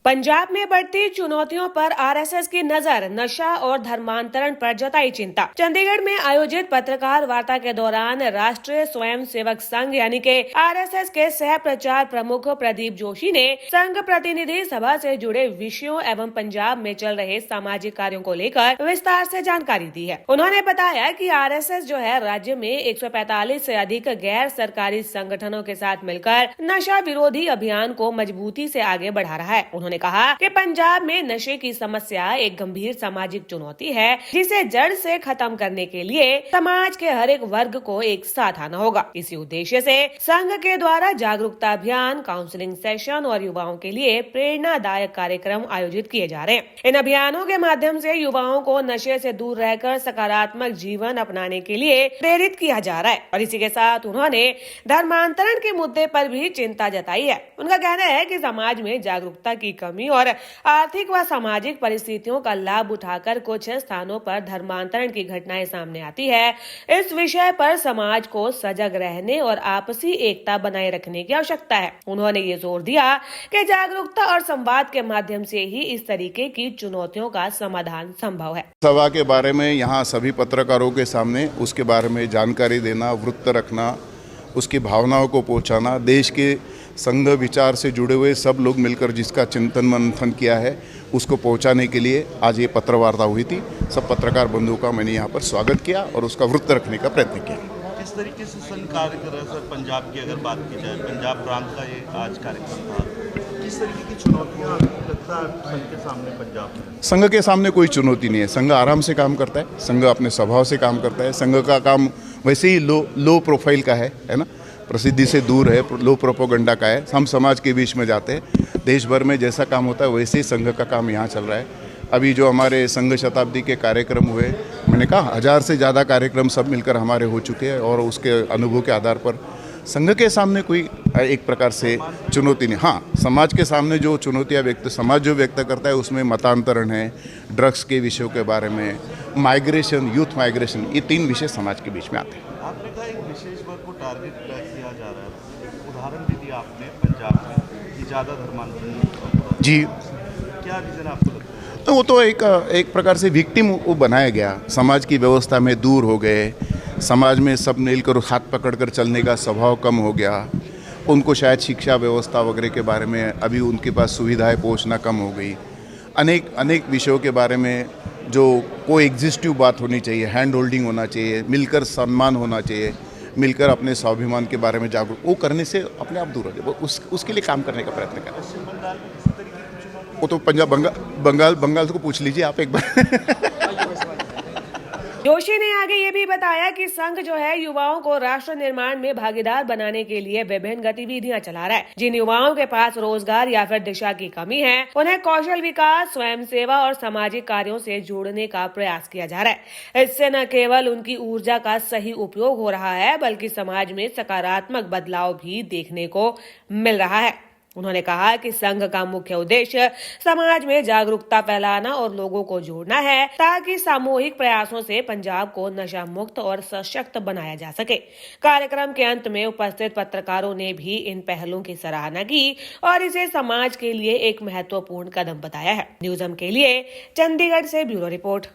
पंजाब में बढ़ती चुनौतियों पर आरएसएस की नजर, नशा और धर्मांतरण पर जताई चिंता। चंडीगढ़ में आयोजित पत्रकार वार्ता के दौरान राष्ट्रीय स्वयं सेवक संघ यानी कि आरएसएस के सह प्रचार प्रमुख प्रदीप जोशी ने संघ प्रतिनिधि सभा से जुड़े विषयों एवं पंजाब में चल रहे सामाजिक कार्यों को लेकर विस्तार से जानकारी दी है। उन्होंने बताया कि आरएसएस जो है राज्य में 145 से अधिक गैर सरकारी संगठनों के साथ मिलकर नशा विरोधी अभियान को मजबूती से आगे बढ़ा रहा है। उन्होंने कहा कि पंजाब में नशे की समस्या एक गंभीर सामाजिक चुनौती है, जिसे जड़ से खत्म करने के लिए समाज के हर एक वर्ग को एक साथ आना होगा। इसी उद्देश्य से संघ के द्वारा जागरूकता अभियान, काउंसलिंग सेशन और युवाओं के लिए प्रेरणादायक कार्यक्रम आयोजित किए जा रहे हैं। इन अभियानों के माध्यम से युवाओं को नशे से दूर रहकर सकारात्मक जीवन अपनाने के लिए प्रेरित किया जा रहा है। और इसी के साथ उन्होंने धर्मांतरण के मुद्दे पर भी चिंता जताई है। उनका कहना है कि समाज में जागरूकता की कमी और आर्थिक व सामाजिक परिस्थितियों का लाभ उठाकर कुछ स्थानों पर धर्मांतरण की घटनाएं सामने आती है। इस विषय पर समाज को सजग रहने और आपसी एकता बनाए रखने की आवश्यकता है। उन्होंने ये जोर दिया कि जागरूकता और संवाद के माध्यम से ही इस तरीके की चुनौतियों का समाधान संभव है। सभा के बारे में यहाँ सभी पत्रकारों के सामने उसके बारे में जानकारी देना, वृत्त रखना, उसकी भावनाओं को पहुँचाना, देश के संघ विचार से जुड़े हुए सब लोग मिलकर जिसका चिंतन मंथन किया है उसको पहुंचाने के लिए आज ये पत्रवार्ता हुई थी। सब पत्रकार बंधुओं का मैंने यहाँ पर स्वागत किया और उसका वृत्त रखने का प्रयत्न किया। किस तरीके से संघ कार्य कर रहा है सर? पंजाब की अगर बात की जाए, पंजाब प्रांत का ये आज कार्यक्रम था, किस तरीके की चुनौतियाँ लगता है संघ के सामने पंजाब में? संघ के सामने कोई चुनौती नहीं है। संघ आराम से काम करता है, संघ अपने स्वभाव से काम करता है। संघ का काम वैसे ही लो प्रोफाइल का है ना, प्रसिद्धि से दूर है, लो प्रोपोगंडा का है। हम समाज के बीच में जाते हैं, देश भर में जैसा काम होता है वैसे ही संघ का काम यहाँ चल रहा है। अभी जो हमारे संघ शताब्दी के कार्यक्रम हुए, मैंने कहा 1000 से ज़्यादा कार्यक्रम सब मिलकर हमारे हो चुके हैं और उसके अनुभव के आधार पर संघ के सामने कोई एक प्रकार से चुनौती नहीं। हाँ, समाज के सामने जो चुनौतियाँ समाज जो व्यक्त करता है उसमें मतांतरण है, ड्रग्स के विषयों के बारे में, माइग्रेशन, यूथ माइग्रेशन, ये 3 विषय समाज के बीच में आते हैं। आपने कहा एक विशेष वर्ग को टारगेट किया जा रहा है, एक उदाहरण भी दिया आपने पंजाब में कि ज़्यादा धर्मांतरण जी, क्या रीज़न आपको लगता है? तो वो तो एक प्रकार से विक्टिम वो बनाया गया, समाज की व्यवस्था में दूर हो गए, समाज में सब मिलकर हाथ पकड़कर चलने का स्वभाव कम हो गया। उनको शायद शिक्षा व्यवस्था वगैरह के बारे में अभी उनके पास सुविधाएं पहुंचना कम हो गई। अनेक विषयों के बारे में जो को एग्जिस्टिव बात होनी चाहिए, हैंड होल्डिंग होना चाहिए, मिलकर सम्मान होना चाहिए, मिलकर अपने स्वाभिमान के बारे में जागरूक, वो करने से अपने आप दूर हो जाए। उसके लिए काम करने का प्रयत्न करें। पश्चिम बंगाल में किस तरीके की चुनौती? वो तो पंजाब बंगाल को पूछ लीजिए आप एक बार। जोशी ने आगे ये भी बताया कि संघ जो है युवाओं को राष्ट्र निर्माण में भागीदार बनाने के लिए विभिन्न गतिविधियां चला रहा है। जिन युवाओं के पास रोजगार या फिर दिशा की कमी है, उन्हें कौशल विकास, स्वयं सेवा और सामाजिक कार्यों से जोड़ने का प्रयास किया जा रहा है। इससे न केवल उनकी ऊर्जा का सही उपयोग हो रहा है, बल्कि समाज में सकारात्मक बदलाव भी देखने को मिल रहा है। उन्होंने कहा कि संघ का मुख्य उद्देश्य समाज में जागरूकता फैलाना और लोगों को जोड़ना है, ताकि सामूहिक प्रयासों से पंजाब को नशा मुक्त और सशक्त बनाया जा सके। कार्यक्रम के अंत में उपस्थित पत्रकारों ने भी इन पहलों की सराहना की और इसे समाज के लिए एक महत्वपूर्ण कदम बताया है। न्यूज़म के लिए चंडीगढ़ से ब्यूरो रिपोर्ट।